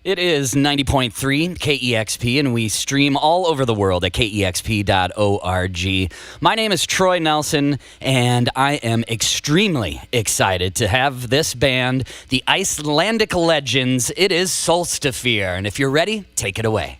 It is 90.3 KEXP, and we stream all over the world at KEXP.org. My name is Troy Nelson, and I am extremely excited to have this band, the Icelandic legends. It is lstafir, and if you're ready, take it away.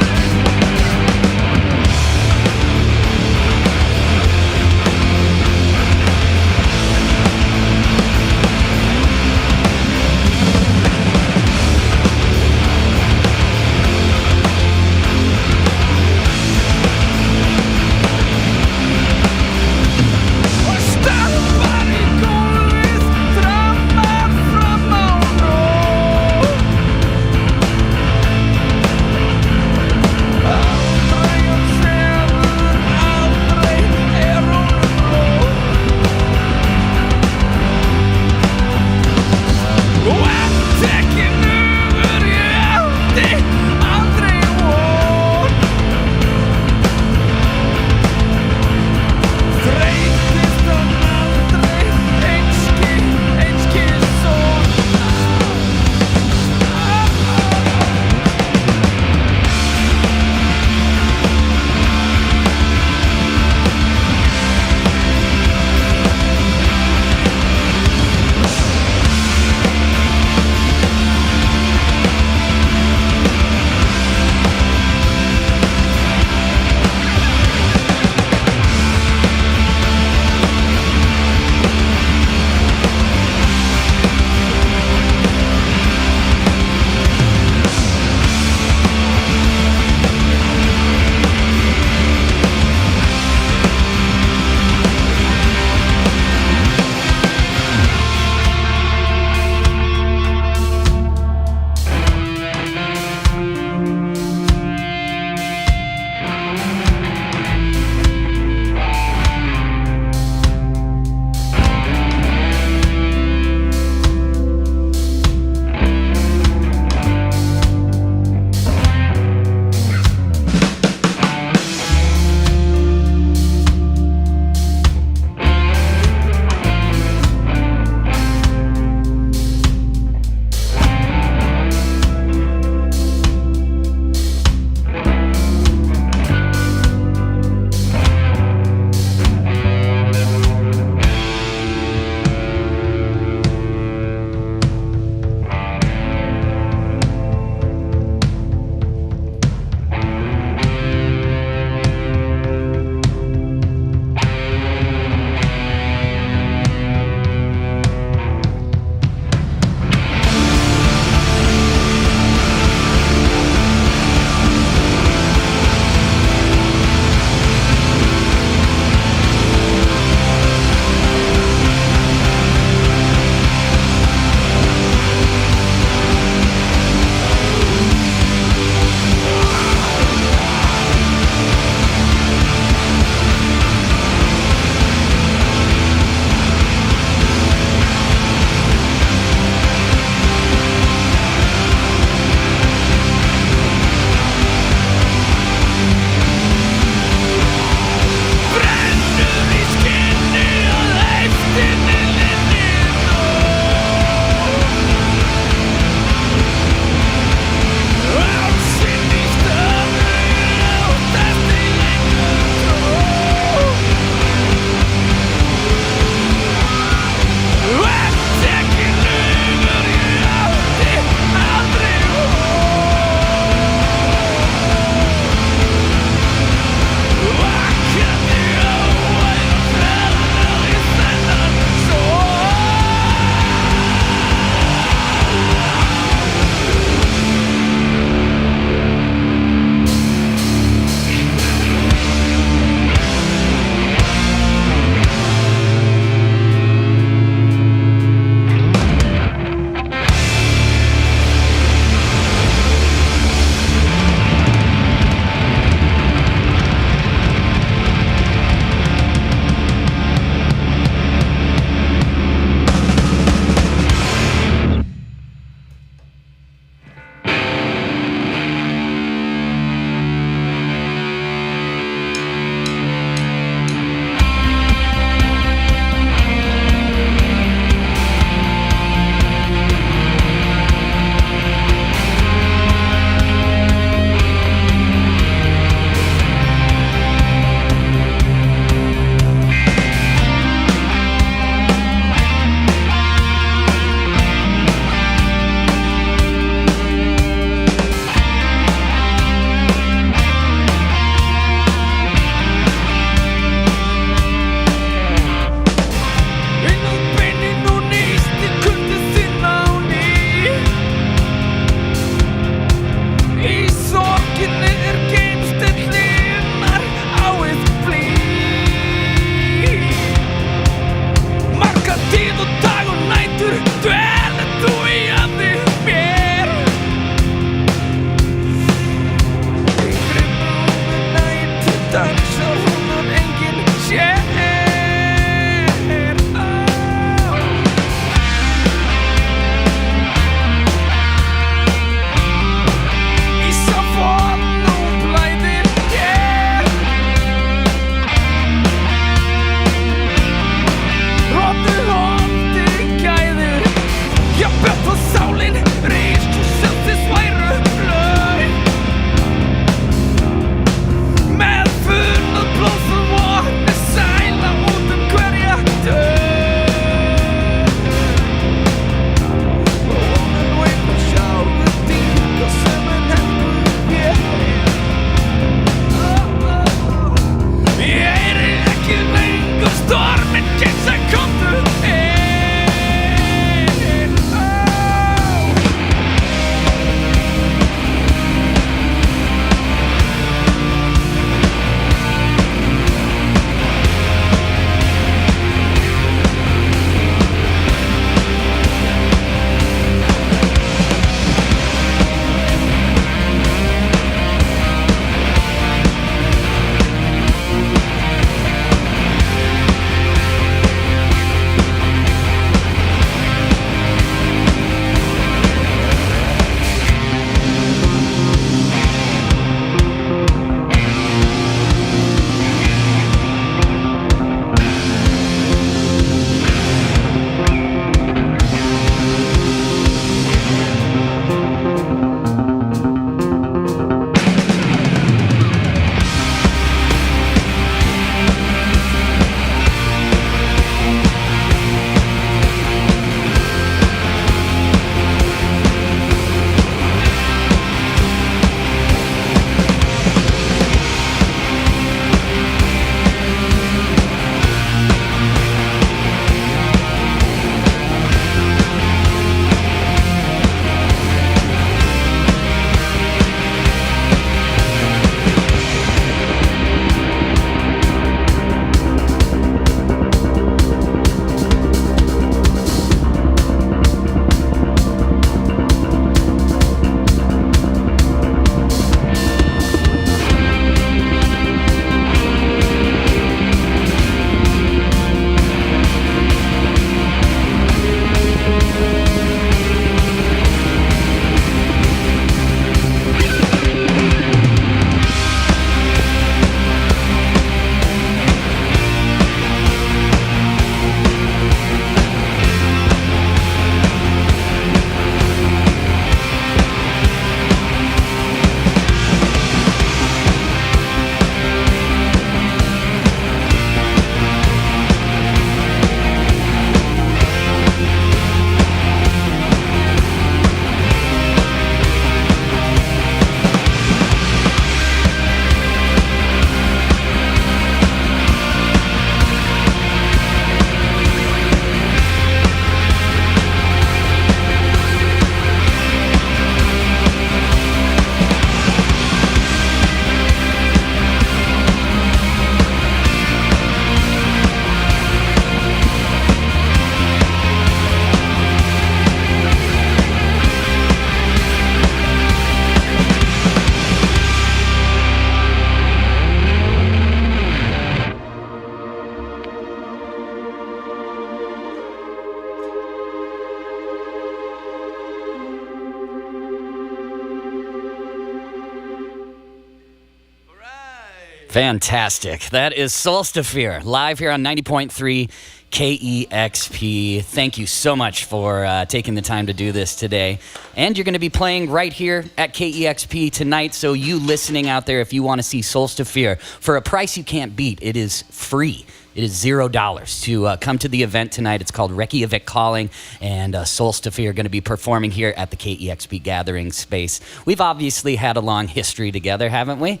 Fantastic. That is lstafir, live here on 90.3 KEXP. Thank you so much for taking the time to do this today. And you're going to be playing right here at KEXP tonight. So you listening out there, if you want to see lstafir for a price you can't beat, it is free. It is $0 to come to the event tonight. It's called Reykjavik Calling, and lstafir are going to be performing here at the KEXP Gathering Space. We've obviously had a long history together, haven't we?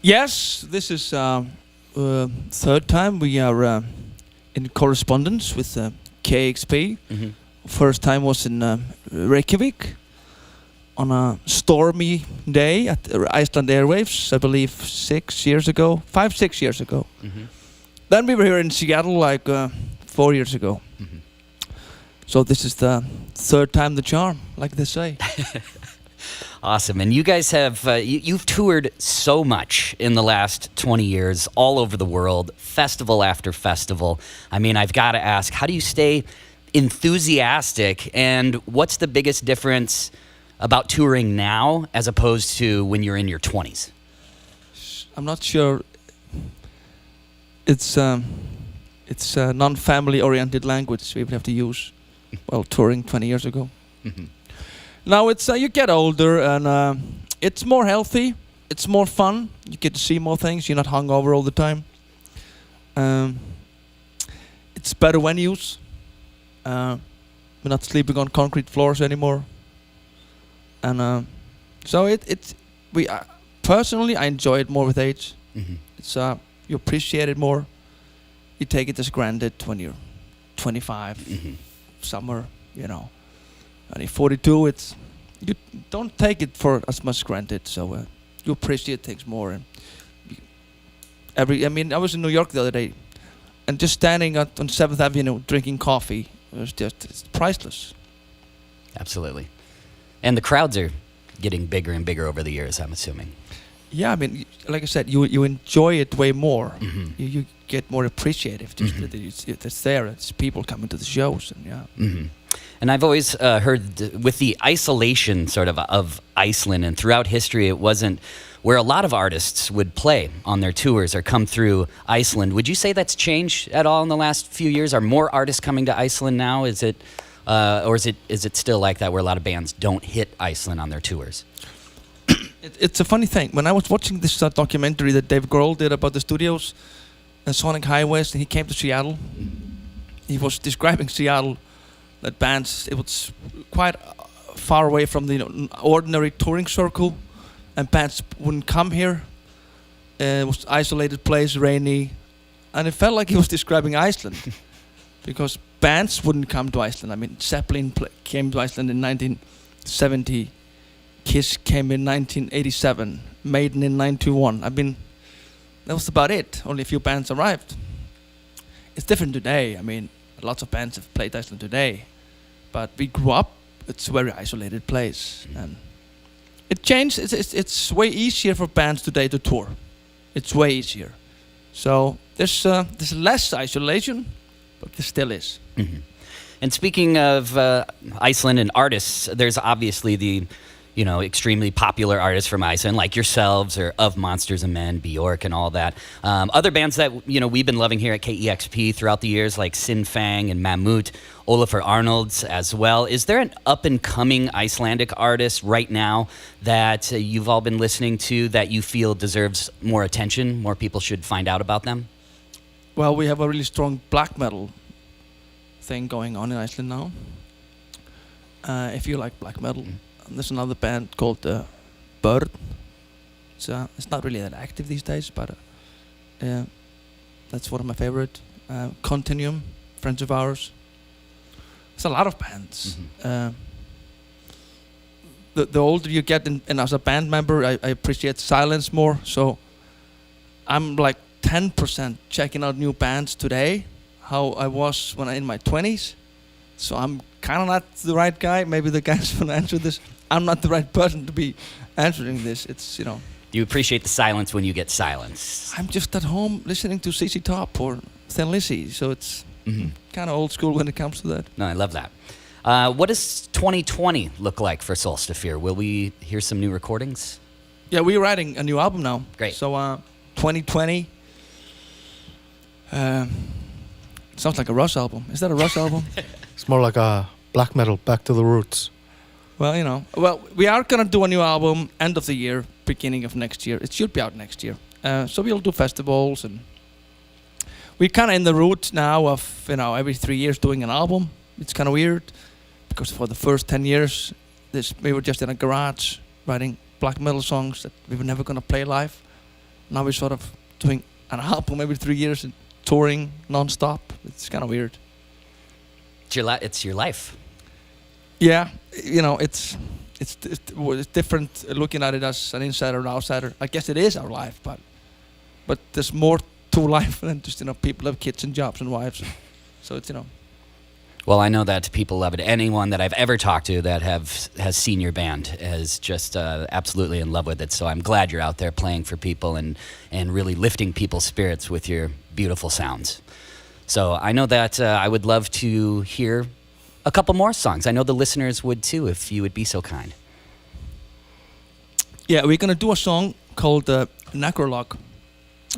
Yes, this is third time we are in correspondence with KEXP. Mm-hmm. First time was in Reykjavik on a stormy day at Iceland Airwaves, I believe 6 years ago, 5-6 years ago. Mm-hmm. Then we were here in Seattle like 4 years ago. Mm-hmm. So this is the third time the charm, like they say. Awesome. And you guys have, you've toured so much in the last 20 years, all over the world, festival after festival. I mean, I've got to ask, how do you stay enthusiastic, and what's the biggest difference about touring now as opposed to when you're in your 20s? I'm not sure. It's a non-family oriented language we would have to use while touring 20 years ago. Mm-hmm. Now it's you get older and it's more healthy. It's more fun. You get to see more things. You're not hungover all the time. It's better venues. We're not sleeping on concrete floors anymore. And so personally I enjoy it more with age. Mm-hmm. It's you appreciate it more. You take it as granted when you're 25, Mm-hmm. somewhere, And at 42, you don't take it for as much granted, so you appreciate things more. And I was in New York the other day, and just standing on 7th Avenue drinking coffee, it's priceless. Absolutely. And the crowds are getting bigger and bigger over the years, I'm assuming. Yeah, I mean, like I said, you enjoy it way more. Mm-hmm. You get more appreciative just Mm-hmm. that it's there. It's people coming to the shows, and yeah. Mm-hmm. And I've always heard with the isolation sort of Iceland, and throughout history, it wasn't where a lot of artists would play on their tours or come through Iceland. Would you say that's changed at all in the last few years? Are more artists coming to Iceland now? Is it still like that where a lot of bands don't hit Iceland on their tours? It's a funny thing. When I was watching this documentary that Dave Grohl did about the studios and Sonic Highways, and he came to Seattle, he was describing Seattle, that bands, it was quite far away from the ordinary touring circle, and bands wouldn't come here. It was isolated place, rainy, and it felt like he was describing Iceland because bands wouldn't come to Iceland. I mean, Zeppelin came to Iceland in 1970. Kiss came in 1987, Maiden in 1991. I mean, that was about it. Only a few bands arrived. It's different today. I mean, lots of bands have played Iceland today, but we grew up. It's a very isolated place, and it changed. It's way easier for bands today to tour. It's way easier. So there's less isolation, but there still is. Mm-hmm. And speaking of Iceland and artists, there's obviously the extremely popular artists from Iceland, like yourselves or Of Monsters and Men, Bjork, and all that. Other bands that we've been loving here at KEXP throughout the years, like Sin Fang and Mammut, Olafur Arnalds as well. Is there an up-and-coming Icelandic artist right now that you've all been listening to that you feel deserves more attention, more people should find out about them? Well, we have a really strong black metal thing going on in Iceland now. If you like black metal. There's another band called Bird. It's not really that active these days, but that's one of my favorite. Continuum, friends of ours. There's a lot of bands. Mm-hmm. The older you get, and as a band member, I appreciate silence more. So I'm like 10% checking out new bands today, how I was when in my 20s. So I'm kind of not the right guy. Maybe the guys want to answer this. I'm not the right person to be answering this. It's, You appreciate the silence when you get silence. I'm just at home listening to ZZ Top or Thin Lizzy, so it's kind of old school when it comes to that. No, I love that. What does 2020 look like for lstafir? Will we hear some new recordings? Yeah, we're writing a new album now. Great. So 2020. Sounds like a Rush album. Is that a Rush album? It's more like a black metal, back to the roots. Well, you know. Well, we are gonna do a new album end of the year, beginning of next year. It should be out next year. So we'll do festivals, and we're kind of in the route now of, you know, every 3 years doing an album. It's kind of weird because for the first 10 years, we were just in a garage writing black metal songs that we were never gonna play live. Now we're sort of doing an album every 3 years and touring non-stop. It's kind of weird. It's your life. Yeah, you know, it's different looking at it as an insider and outsider. I guess it is our life, but there's more to life than just, you know, people have kids and jobs and wives. So it's, you know. Well, I know that people love it. Anyone that I've ever talked to that has seen your band is just absolutely in love with it. So I'm glad you're out there playing for people and really lifting people's spirits with your beautiful sounds. So I know that I would love to hear a couple more songs. I know the listeners would too, if you would be so kind. Yeah, we're gonna do a song called Necrolog.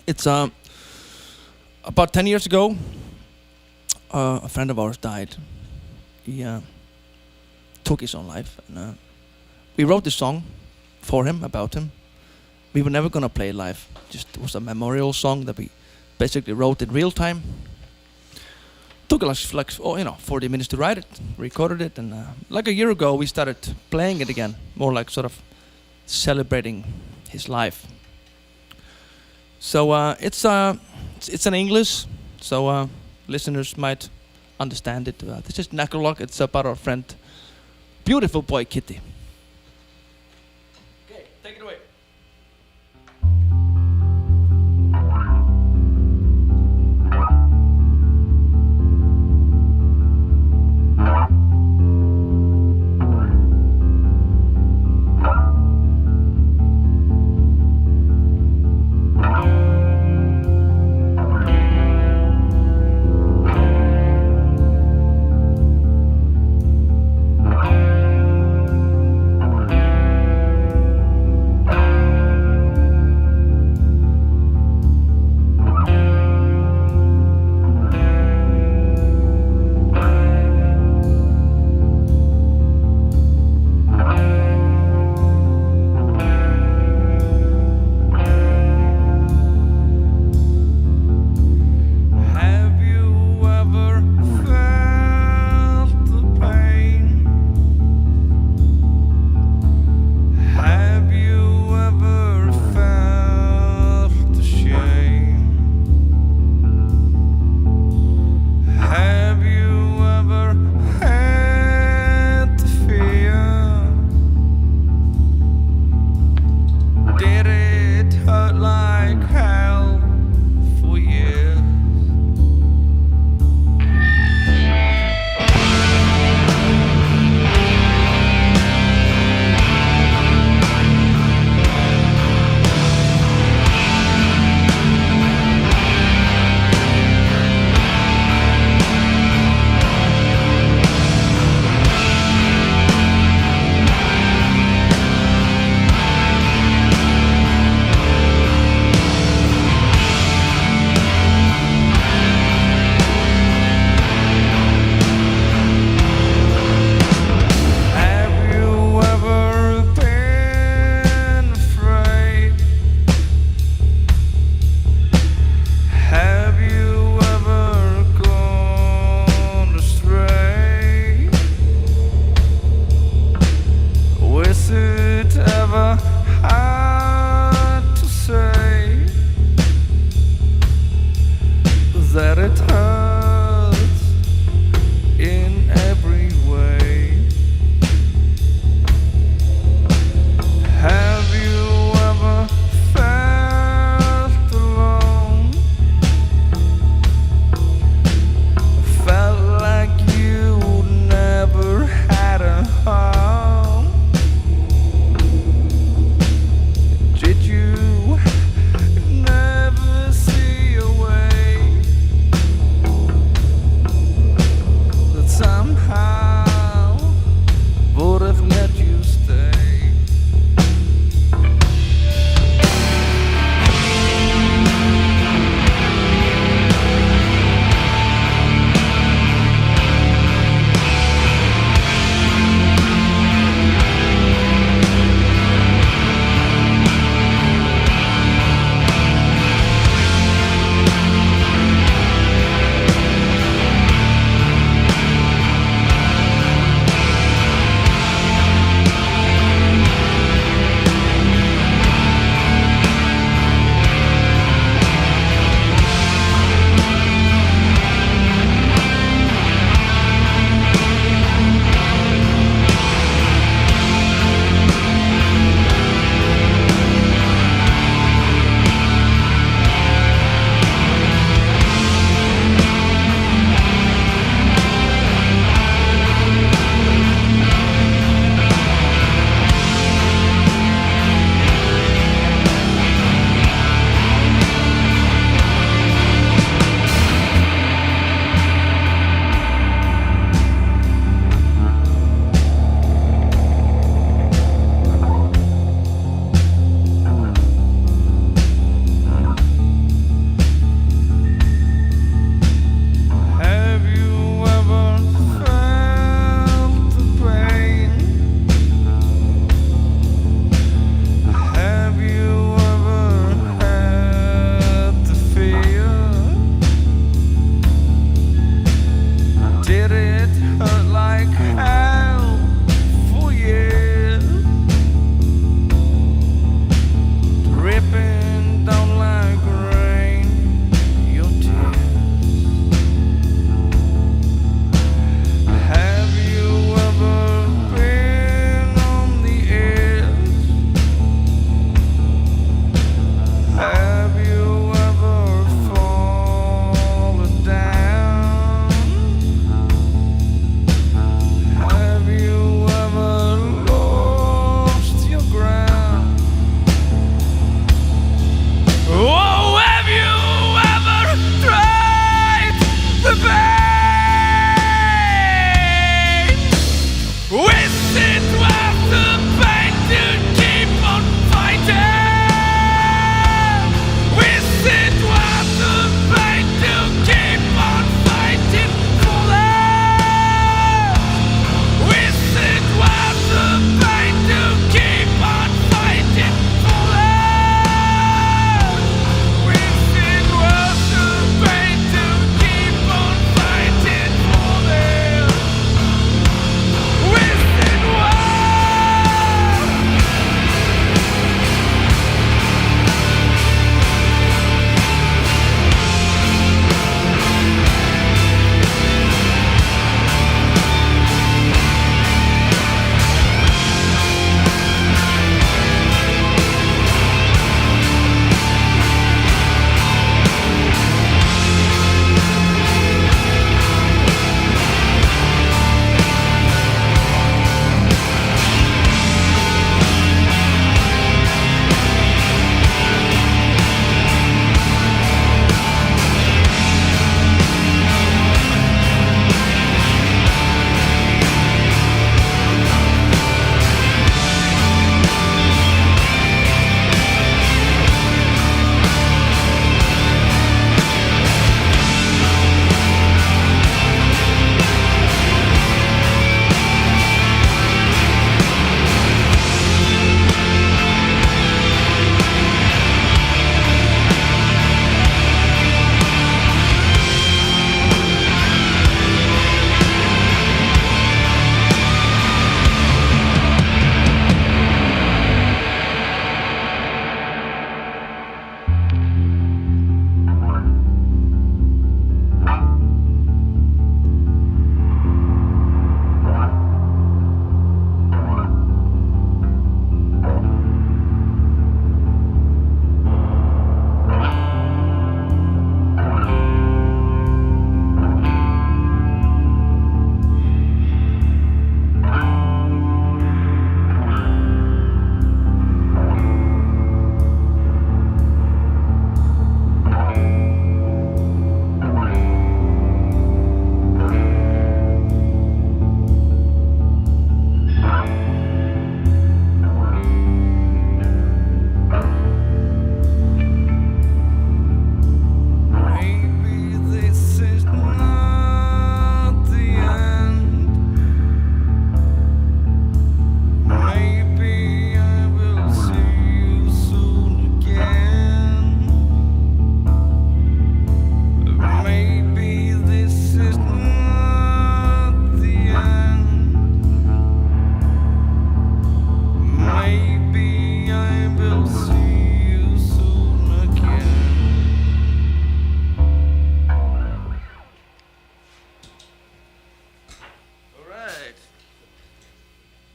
It's about 10 years ago. A friend of ours died. He took his own life, and we wrote this song for him, about him. We were never gonna play it live. Just it was a memorial song that we basically wrote in real time. Took us like 40 minutes to write it, recorded it, and like a year ago we started playing it again, more like sort of celebrating his life. So it's in English, so listeners might understand it. This is Necrolog. It's about our friend, beautiful boy Kitty. Okay, take it away.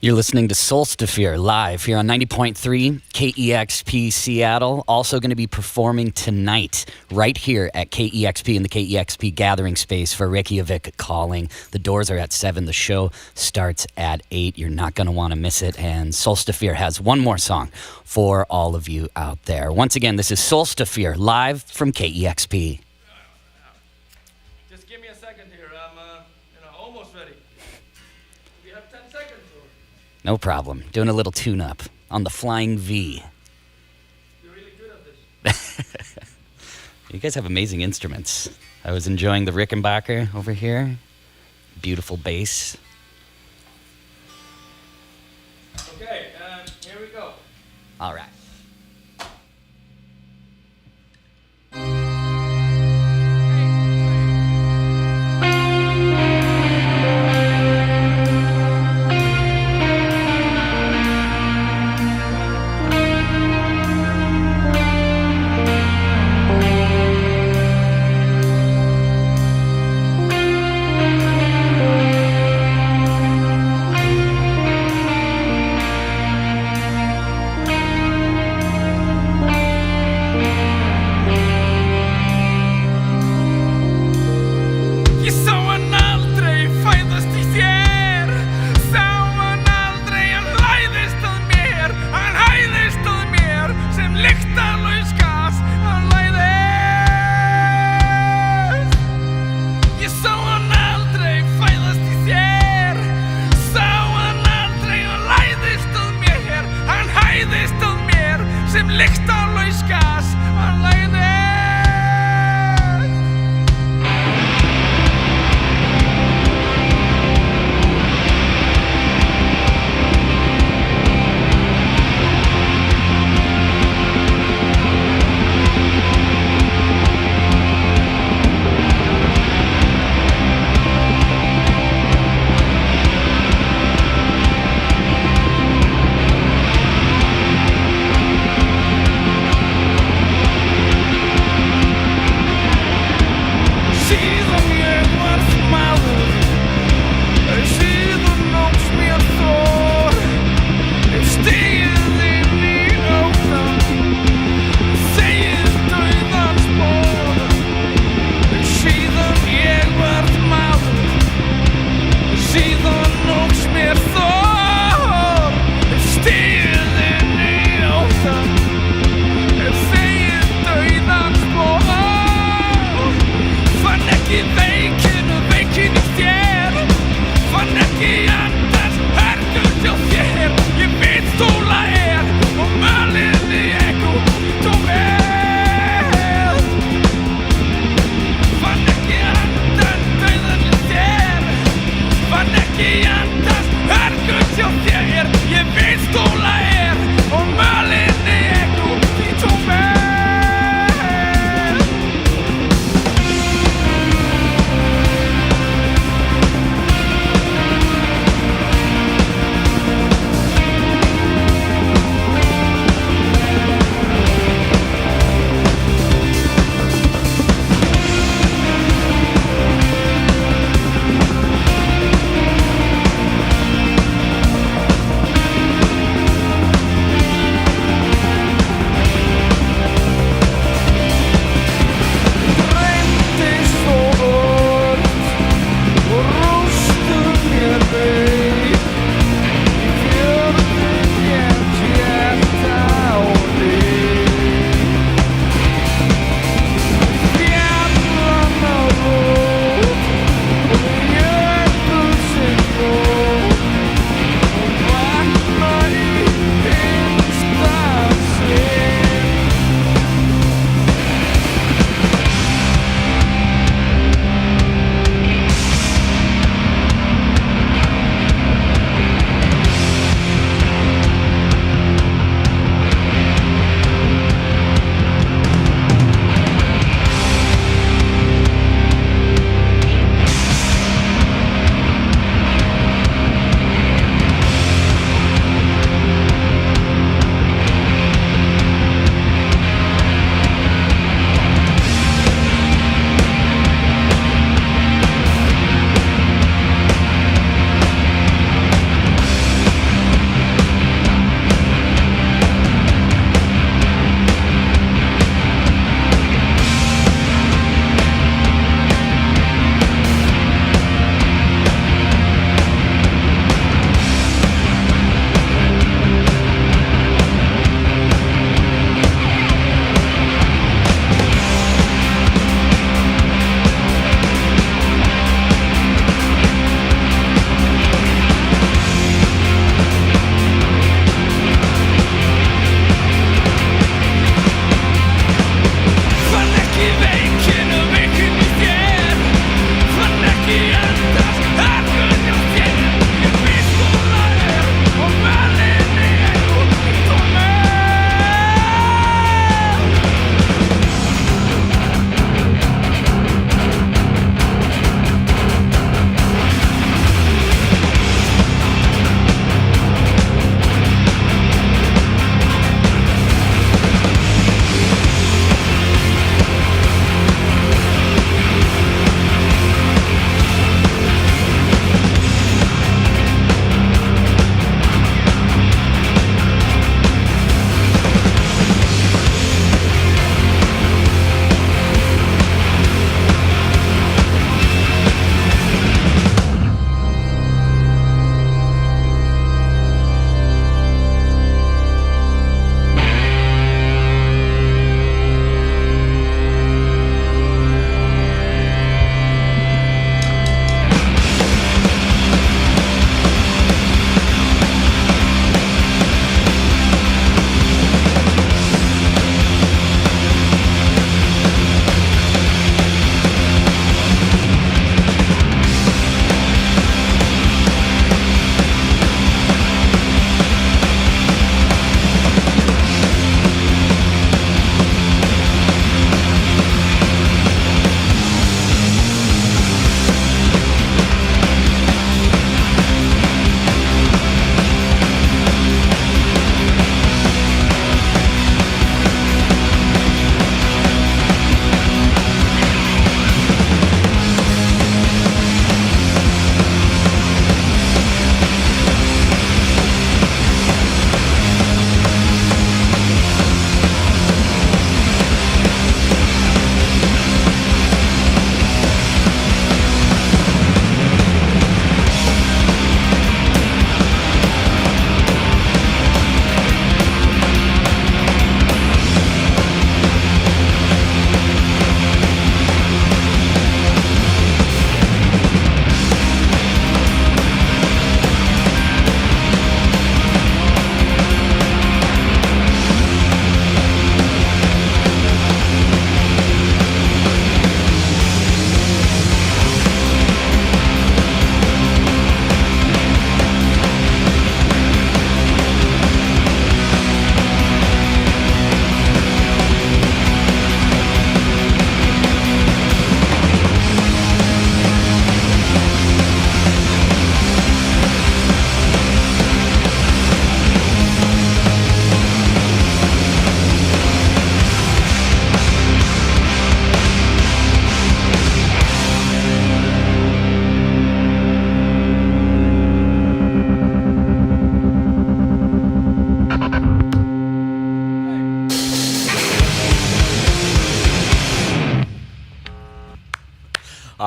You're listening to lstafir live here on 90.3 KEXP Seattle. Also going to be performing tonight right here at KEXP in the KEXP Gathering Space for Reykjavik Calling. The doors are at 7. The show starts at 8. You're not going to want to miss it. And lstafir has one more song for all of you out there. Once again, this is lstafir live from KEXP. Just give me a second here. I'm almost ready. We have 10 seconds. No problem. Doing a little tune-up on the Flying V. You're really good at this. You guys have amazing instruments. I was enjoying the Rickenbacker over here. Beautiful bass. Okay, here we go. All right.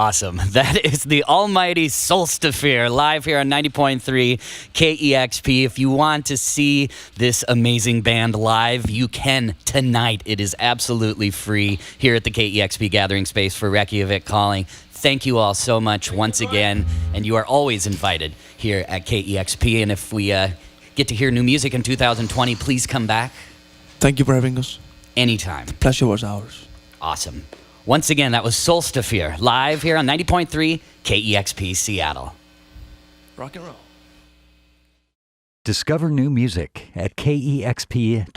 Awesome. That is the almighty lstafir live here on 90.3 KEXP. If you want to see this amazing band live, you can tonight. It is absolutely free here at the KEXP Gathering Space for Reykjavik Calling. Thank you all so much once again, and you are always invited here at KEXP. And if we get to hear new music in 2020, please come back. Thank you for having us. Anytime. The pleasure was ours. Awesome. Once again, that was lstafir live here on 90.3 KEXP Seattle. Rock and roll. Discover new music at kexp.org.